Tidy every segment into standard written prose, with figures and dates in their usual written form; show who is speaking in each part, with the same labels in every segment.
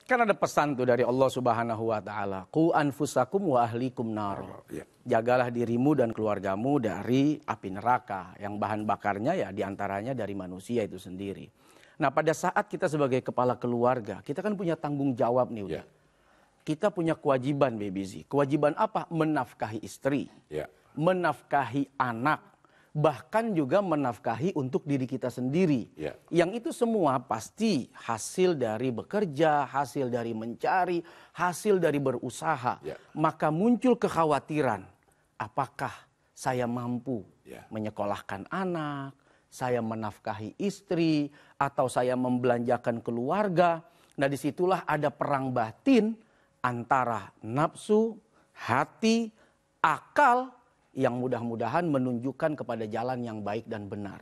Speaker 1: Kan ada pesan tuh dari Allah Subhanahu wa taala, "Qu anfusakum wa ahlikum nar." Jagalah dirimu dan keluargamu dari api neraka yang bahan bakarnya ya diantaranya dari manusia itu sendiri. Nah, pada saat kita sebagai kepala keluarga, kita kan punya tanggung jawab nih udah. Kita punya kewajiban, Baby Z. Kewajiban apa? Menafkahi istri, menafkahi anak, bahkan juga menafkahi untuk diri kita sendiri. Yang itu semua pasti hasil dari bekerja, hasil dari mencari, hasil dari berusaha. Maka muncul kekhawatiran, apakah saya mampu menyekolahkan anak, saya menafkahi istri, atau saya membelanjakan keluarga. Nah, disitulah ada perang batin antara nafsu, hati, akal yang mudah-mudahan menunjukkan kepada jalan yang baik dan benar.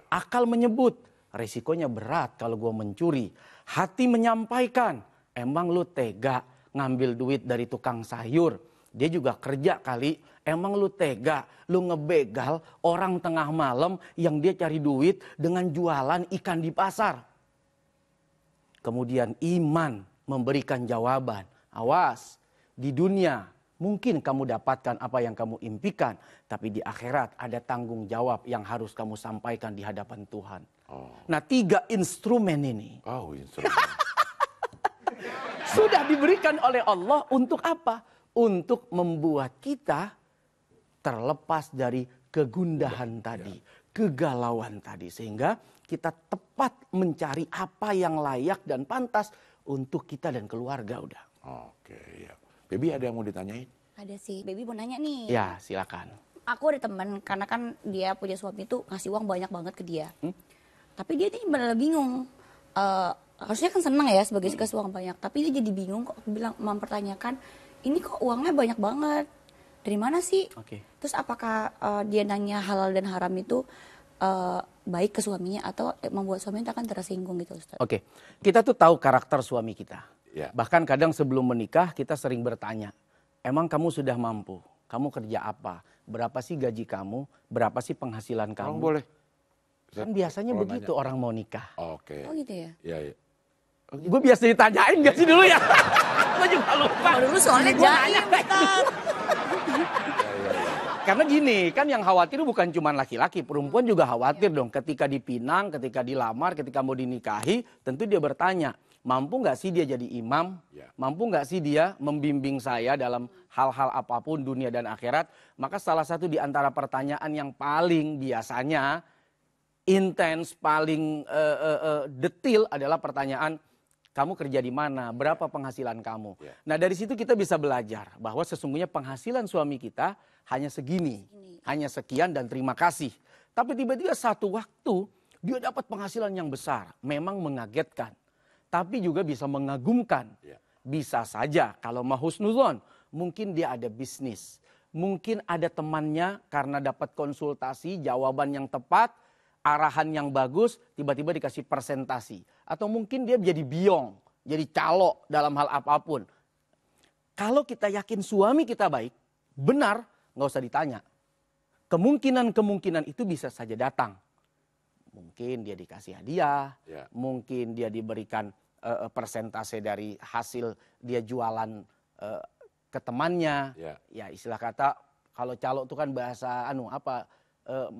Speaker 1: Akal menyebut resikonya berat kalau gue mencuri. Hati menyampaikan, emang lu tega ngambil duit dari tukang sayur. Dia juga kerja kali, emang lu tega lu ngebegal orang tengah malam yang dia cari duit dengan jualan ikan di pasar. Kemudian iman memberikan jawaban. Awas, di dunia mungkin kamu dapatkan apa yang kamu impikan, tapi di akhirat ada tanggung jawab yang harus kamu sampaikan di hadapan Tuhan. Nah, 3 instrumen ini sudah diberikan oleh Allah untuk apa? Untuk membuat kita terlepas dari kegundahan tadi, kegalauan tadi. Sehingga kita tepat mencari apa yang layak dan pantas untuk kita dan keluarga udah.
Speaker 2: Baby ada yang mau ditanyain?
Speaker 3: Ada sih, Baby mau nanya nih.
Speaker 1: Ya, silakan.
Speaker 3: Aku ada teman, karena kan dia punya suami tuh ngasih uang banyak banget ke dia. Tapi dia nih benar bingung. Harusnya kan senang ya sebagai dikasih uang banyak. Tapi dia jadi bingung kok, bilang mempertanyakan, ini kok uangnya banyak banget. Dari mana sih? Terus apakah dia nanya halal dan haram itu baik ke suaminya atau membuat suaminya akan tersinggung gitu, Ustaz?
Speaker 1: Kita tuh tahu karakter suami kita. Bahkan kadang sebelum menikah kita sering bertanya, emang kamu sudah mampu? Kamu kerja apa? Berapa sih gaji kamu? Berapa sih penghasilan kamu?
Speaker 2: Boleh.
Speaker 1: Kan biasanya begitu nanya. Orang mau nikah.
Speaker 3: Oh gitu ya?
Speaker 2: Iya.
Speaker 1: Gue biasa ditanyain gak sih dulu ya? Gue juga lupa.
Speaker 3: Dulu soalnya gue nanya.
Speaker 1: Karena gini, kan yang khawatir bukan cuma laki-laki, perempuan juga khawatir dong. Ketika dipinang, ketika dilamar, ketika mau dinikahi, tentu dia bertanya, mampu nggak sih dia jadi imam? Mampu nggak sih dia membimbing saya dalam hal-hal apapun dunia dan akhirat? Maka salah satu di antara pertanyaan yang paling biasanya intens, paling detil adalah pertanyaan, kamu kerja di mana? Berapa penghasilan kamu? Nah, dari situ kita bisa belajar bahwa sesungguhnya penghasilan suami kita hanya segini, hanya sekian dan terima kasih. Tapi tiba-tiba satu waktu dia dapat penghasilan yang besar, memang mengagetkan. Tapi juga bisa mengagumkan. Bisa saja kalau mau husnuzon, mungkin dia ada bisnis. Mungkin ada temannya karena dapat konsultasi, jawaban yang tepat, arahan yang bagus, tiba-tiba dikasih presentasi. Atau mungkin dia jadi biong, jadi calo dalam hal apapun. Kalau kita yakin suami kita baik, benar, nggak usah ditanya. Kemungkinan-kemungkinan itu bisa saja datang. Mungkin dia dikasih hadiah, mungkin dia diberikan persentase dari hasil dia jualan ke temannya. Ya istilah kata kalau calo itu kan bahasa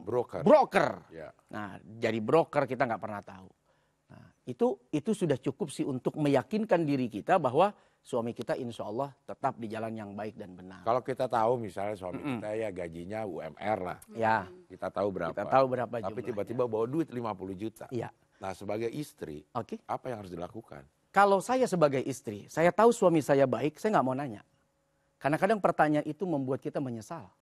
Speaker 1: broker. Nah, jadi broker kita nggak pernah tahu. Nah, itu sudah cukup sih untuk meyakinkan diri kita bahwa suami kita insya Allah tetap di jalan yang baik dan benar.
Speaker 2: Kalau kita tahu misalnya suami kita ya gajinya UMR lah. Kita tahu berapa.
Speaker 1: Tapi
Speaker 2: jumlahnya. Tiba-tiba bawa duit 50 juta. Nah, sebagai istri, apa yang harus dilakukan?
Speaker 1: Kalau saya sebagai istri, saya tahu suami saya baik, saya nggak mau nanya. Karena kadang pertanyaan itu membuat kita menyesal.